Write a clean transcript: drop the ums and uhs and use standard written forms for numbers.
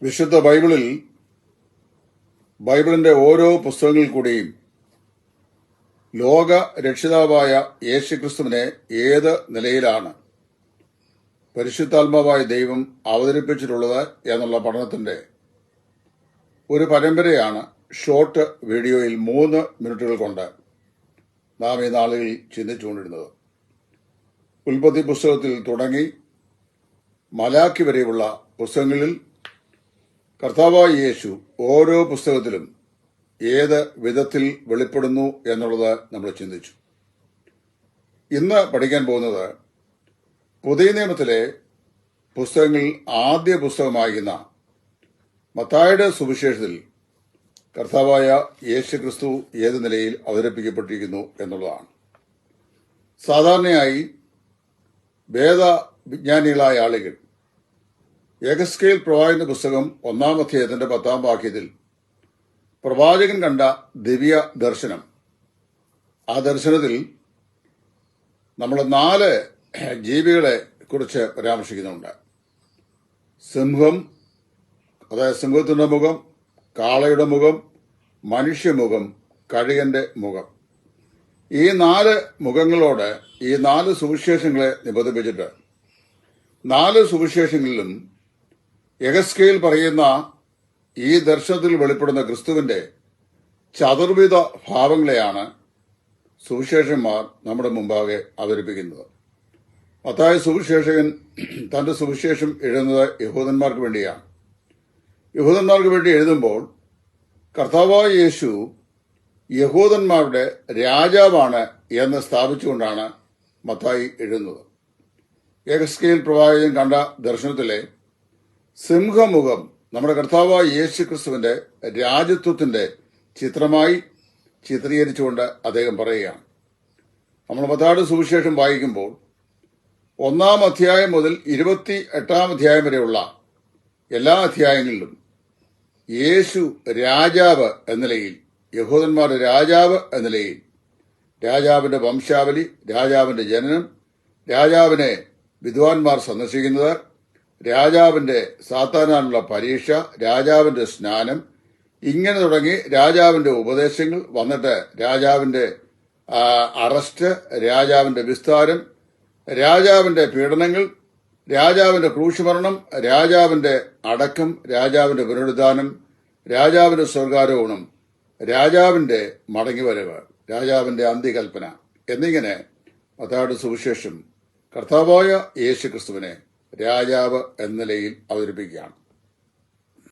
വിശുദ്ധ ബൈബിളിന്റെ ഓരോ പുസ്തകങ്ങളിൽ കൂടിയും ലോക രക്ഷിതാവായ യേശുക്രിസ്തുവിനെ ഏത് നിലയിലാണ് പരിശുദ്ധാത്മാവായ ദൈവം അവതരിപ്പിച്ചിട്ടുള്ളത് എന്നുള്ള പഠനത്തിന്റെ ഒരു പരമ്പരയാണ് ഷോർട്ട് വീഡിയോയിൽ 3 മിനിറ്റുകൾ കൊണ്ട് നാം ഈ നാളുകളിൽ ചിന്തിച്ചുകൊണ്ടിരുന്നത്. ഉൽപ്പത്തി പുസ്തകത്തിൽ തുടങ്ങി മലാക്കി വരെയുള്ള പുസ്തകങ്ങളിൽ കർത്താവായ യേശു ഓരോ പുസ്തകത്തിലും ഏത് വിധത്തിൽ വെളിപ്പെടുന്നു എന്നുള്ളത് നമ്മൾ ചിന്തിച്ചു. ഇന്ന് പഠിക്കാൻ പോകുന്നത് പുതിയ നിയമത്തിലെ പുസ്തകങ്ങളിൽ ആദ്യ പുസ്തകമായിരുന്ന മത്തായിയുടെ സുവിശേഷത്തിൽ കർത്താവായ യേശു ക്രിസ്തു ഏത് നിലയിൽ അവതരിപ്പിക്കപ്പെട്ടിരിക്കുന്നു എന്നുള്ളതാണ്. സാധാരണയായി വേദവിജ്ഞാനികളായ ആളുകൾ യെഹെസ്കേൽ പ്രവാചകന്റെ പുസ്തകം 1-ാം അധ്യായത്തിന്റെ 10-ാം വാക്യത്തിൽ പ്രവാചകൻ കണ്ട ദിവ്യ ദർശനം, ആ ദർശനത്തിൽ നമ്മൾ 4 ജീവികളെ കുറിച്ച് പരാമർശിക്കുന്നുണ്ട്. സിംഹം, അതായത് സിംഹത്തിന്റെ മുഖം, കാളയുടെ മുഖം, മനുഷ്യമുഖം, കഴുകന്റെ മുഖം. ഈ 4 മുഖങ്ങളോട് ഈ 4 സുവിശേഷങ്ങളെ നിബന്ധിപ്പിച്ചിട്ട് 4 സുവിശേഷങ്ങളിലും യെഹെസ്കേൽ പറയുന്ന ഈ ദർശനത്തിൽ വെളിപ്പെടുന്ന ക്രിസ്തുവിന്റെ ചതുർവിധ ഭാവങ്ങളെയാണ് സുവിശേഷന്മാർ നമ്മുടെ മുമ്പാകെ അവതരിപ്പിക്കുന്നത്. മത്തായി സുവിശേഷകൻ തന്റെ സുവിശേഷം എഴുതുന്നത് യഹൂദന്മാർക്ക് വേണ്ടിയാണ്. യഹൂദന്മാർക്ക് വേണ്ടി എഴുതുമ്പോൾ കർത്താവായ യേശു യഹൂദന്മാരുടെ രാജാവാണ് എന്ന് സ്ഥാപിച്ചുകൊണ്ടാണ് മത്തായി എഴുതുന്നത്. യെഹെസ്കേൽ പ്രവാചകൻ കണ്ട ദർശനത്തിലെ സിംഹമുഖം നമ്മുടെ കർത്താവായ യേശു ക്രിസ്തുവിന്റെ രാജത്വത്തിന്റെ ചിത്രമായി ചിത്രീകരിച്ചുകൊണ്ട് അദ്ദേഹം പറയുകയാണ്. നമ്മൾ മത്തായിയുടെ സുവിശേഷം വായിക്കുമ്പോൾ 1-ാം അധ്യായം മുതൽ 28-ാം അധ്യായം വരെയുള്ള എല്ലാ അധ്യായങ്ങളിലും യേശു രാജാവ് എന്ന നിലയിൽ, യഹൂദന്മാരുടെ രാജാവ് എന്ന നിലയിൽ, രാജാവിന്റെ വംശാവലി, രാജാവിന്റെ ജനനം, രാജാവിനെ വിദ്വാൻമാർ സന്ദർശിക്കുന്നത്, രാജാവിന്റെ സാത്താനാനുള്ള പരീക്ഷ, രാജാവിന്റെ സ്നാനം, ഇങ്ങനെ തുടങ്ങി രാജാവിന്റെ ഉപദേശങ്ങൾ വന്നിട്ട് രാജാവിന്റെ അറസ്റ്റ്, രാജാവിന്റെ വിസ്താരം, രാജാവിന്റെ പീഡനങ്ങൾ, രാജാവിന്റെ ക്രൂശുമരണം, രാജാവിന്റെ അടക്കം, രാജാവിന്റെ പുനരുദ്ധാനം, രാജാവിന്റെ സ്വർഗാരോഹണം, രാജാവിന്റെ മടങ്ങിവരവ്, രാജാവിന്റെ അന്ത്യകൽപ്പന എന്നിങ്ങനെ മത്തായിയുടെ സുവിശേഷം കർത്താവായ യേശു ക്രിസ്തുവിനെ രാജാവ് എന്ന നിലയിൽ അവതരിപ്പിക്കുകയാണ്.